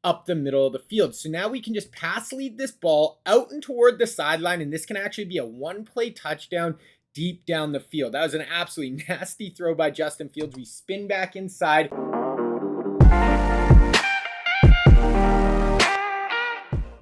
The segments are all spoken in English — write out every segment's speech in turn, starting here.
up the middle of the field. So now we can just pass lead this ball out and toward the sideline, and this can actually be a one-play touchdown deep down the field. That was an absolutely nasty throw by Justin Fields. We spin back inside.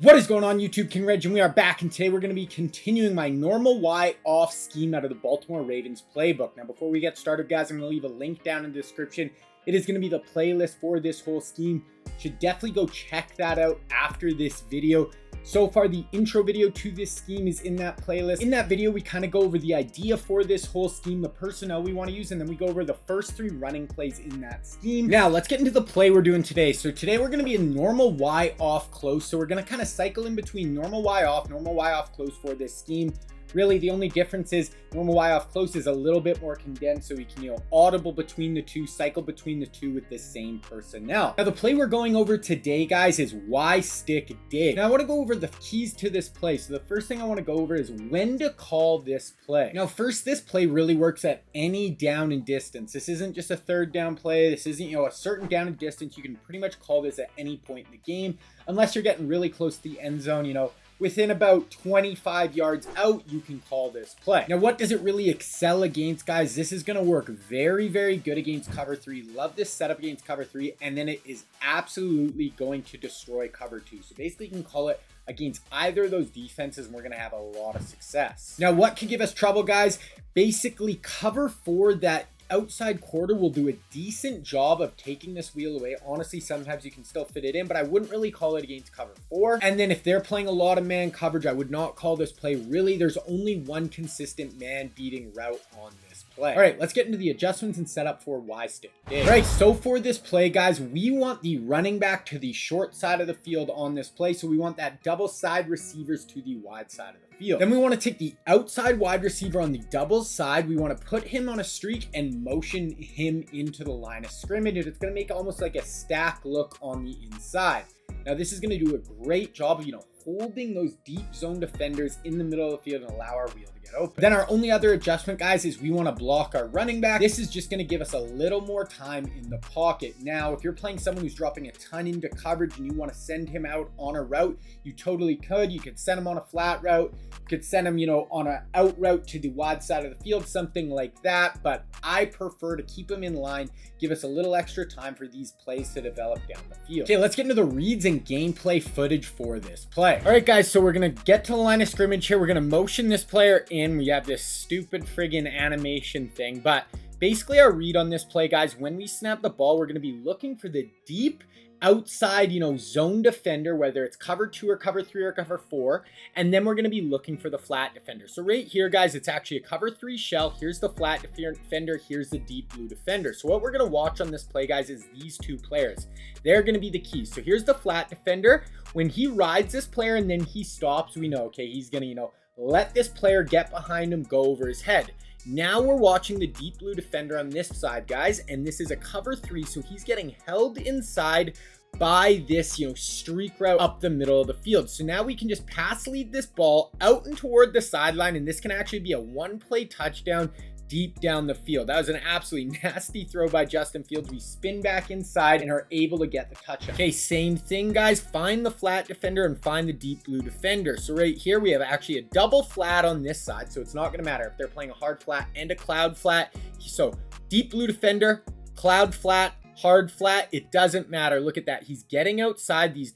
What is going on, YouTube? King Reg, and we are back, and today we're going to be continuing my normal Y off scheme out of the Baltimore Ravens Playbook. Now, before we get started, guys, I'm going to leave a link down in the description. It is going to be the playlist for this whole scheme. Should definitely go check that out after this video. So far, the intro video to this scheme is in that playlist. In that video, we kind of go over the idea for this whole scheme, the personnel we want to use, and then we go over the first 3 running plays in that scheme. Now, let's get into the play we're doing today. So today we're going to be in normal Y off close. So we're going to kind of cycle in between normal Y off close for this scheme. Really, the only difference is normal Y off close is a little bit more condensed, so we can, audible between the two, cycle between the two with the same personnel. Now, the play we're going over today, guys, is Y stick dig. Now, I want to go over the keys to this play. So the first thing I want to go over is when to call this play. Now, first, this play really works at any down and distance. This isn't just a third down play. This isn't, a certain down and distance. You can pretty much call this at any point in the game, unless you're getting really close to the end zone, within about 25 yards out, you can call this play. Now, what does it really excel against, guys? This is going to work very, very good against cover 3. Love this setup against cover 3, and then it is absolutely going to destroy cover 2. So basically, you can call it against either of those defenses, and we're going to have a lot of success. Now, what could give us trouble, guys? Basically, cover 4, that outside quarter will do a decent job of taking this wheel away. Honestly, sometimes you can still fit it in, but I wouldn't really call it against cover 4. And then if they're playing a lot of man coverage, I would not call this play. Really, there's only one consistent man beating route on this play. All right, let's get into the adjustments and setup for Y stick dig. All right, so for this play, guys, we want the running back to the short side of the field on this play. So we want that double side receivers to the wide side of the field. Then we want to take the outside wide receiver on the double side. We want to put him on a streak and motion him into the line of scrimmage. It's going to make almost like a stack look on the inside. Now, this is going to do a great job of, holding those deep zone defenders in the middle of the field and allow our wheel to get open. Then our only other adjustment, guys, is we want to block our running back. This is just going to give us a little more time in the pocket. Now, if you're playing someone who's dropping a ton into coverage and you want to send him out on a route, you totally could. You could send him on a flat route. You could send him, on an out route to the wide side of the field, something like that. But I prefer to keep him in line, give us a little extra time for these plays to develop down the field. Okay, let's get into the reads and gameplay footage for this play. All right, guys, so we're going to get to the line of scrimmage here. We're going to motion this player in. We have this stupid friggin' animation thing, but basically our read on this play, guys, when we snap the ball, we're going to be looking for the deep outside, zone defender, whether it's cover 2 or cover 3 or cover 4. And then we're going to be looking for the flat defender. So right here, guys, it's actually a cover 3 shell. Here's the flat defender. Here's the deep blue defender. So what we're going to watch on this play, guys, is these 2 players. They're going to be the keys. So here's the flat defender. When he rides this player and then he stops, we know, okay, he's going to, let this player get behind him, go over his head. Now we're watching the deep blue defender on this side, guys, and this is a cover 3, so he's getting held inside by this, streak route up the middle of the field. So now we can just pass lead this ball out and toward the sideline, and this can actually be a one-play touchdown deep down the field. That was an absolutely nasty throw by Justin Fields. We spin back inside and are able to get the touchdown. Okay, same thing, guys. Find the flat defender and find the deep blue defender. So right here, we have actually a double flat on this side, so it's not going to matter if they're playing a hard flat and a cloud flat. So deep blue defender, cloud flat, hard flat, it doesn't matter. Look at that. He's getting outside. These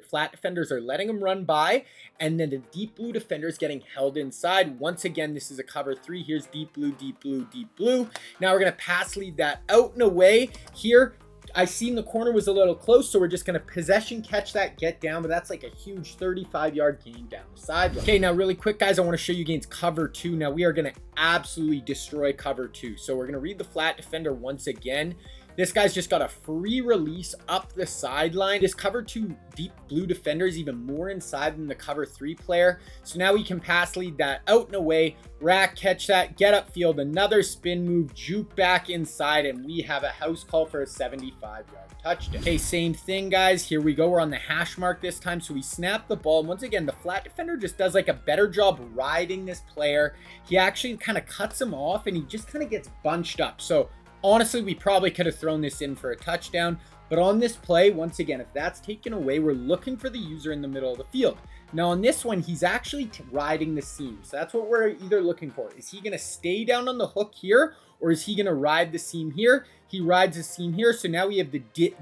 flat defenders are letting him run by, and then the deep blue defender is getting held inside. Once again, this is a cover 3. Here's deep blue, deep blue, deep blue. Now we're going to pass lead that out and away. Here, I seen the corner was a little close, so we're just going to possession catch that, get down, but that's like a huge 35-yard gain down the sideline. Okay, now really quick, guys, I want to show you against cover 2. Now we are going to absolutely destroy cover 2. So we're going to read the flat defender once again. This guy's just got a free release up the sideline. This cover 2 deep blue defender is even more inside than the cover 3 player. So now we can pass lead that out and away, rack catch that, get upfield, another spin move, juke back inside, and we have a house call for a 75-yard touchdown. Okay, same thing, guys. Here we go. We're on the hash mark this time. So we snap the ball. And once again, the flat defender just does like a better job riding this player. He actually kind of cuts him off and he just kind of gets bunched up. So honestly, we probably could have thrown this in for a touchdown. But on this play, once again, if that's taken away, we're looking for the user in the middle of the field. Now on this one, he's actually riding the seam. So that's what we're either looking for. Is he gonna stay down on the hook here, or is he gonna ride the seam here? He rides the seam here. So now we have the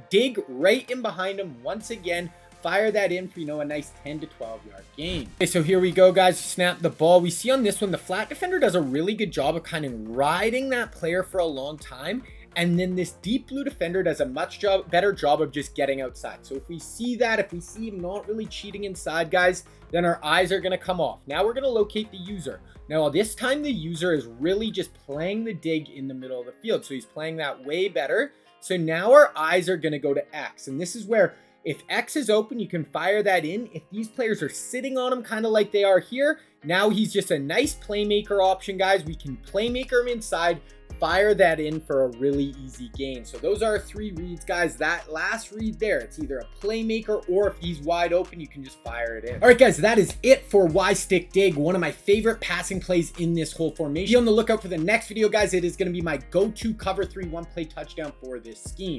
dig right in behind him once again. Fire that in for, a nice 10 to 12 yard gain. Okay, so here we go, guys. Snap the ball. We see on this one, the flat defender does a really good job of kind of riding that player for a long time. And then this deep blue defender does a much better job of just getting outside. So if we see that, if we see him not really cheating inside, guys, then our eyes are going to come off. Now we're going to locate the user. Now this time the user is really just playing the dig in the middle of the field. So he's playing that way better. So now our eyes are going to go to X. And this is where if X is open, you can fire that in. If these players are sitting on him kind of like they are here, now he's just a nice playmaker option, guys. We can playmaker him inside, fire that in for a really easy gain. So those are our 3 reads, guys. That last read there, it's either a playmaker or if he's wide open, you can just fire it in. All right, guys, that is it for Y-stick dig, one of my favorite passing plays in this whole formation. Be on the lookout for the next video, guys. It is going to be my go-to cover 3 1-play touchdown for this scheme.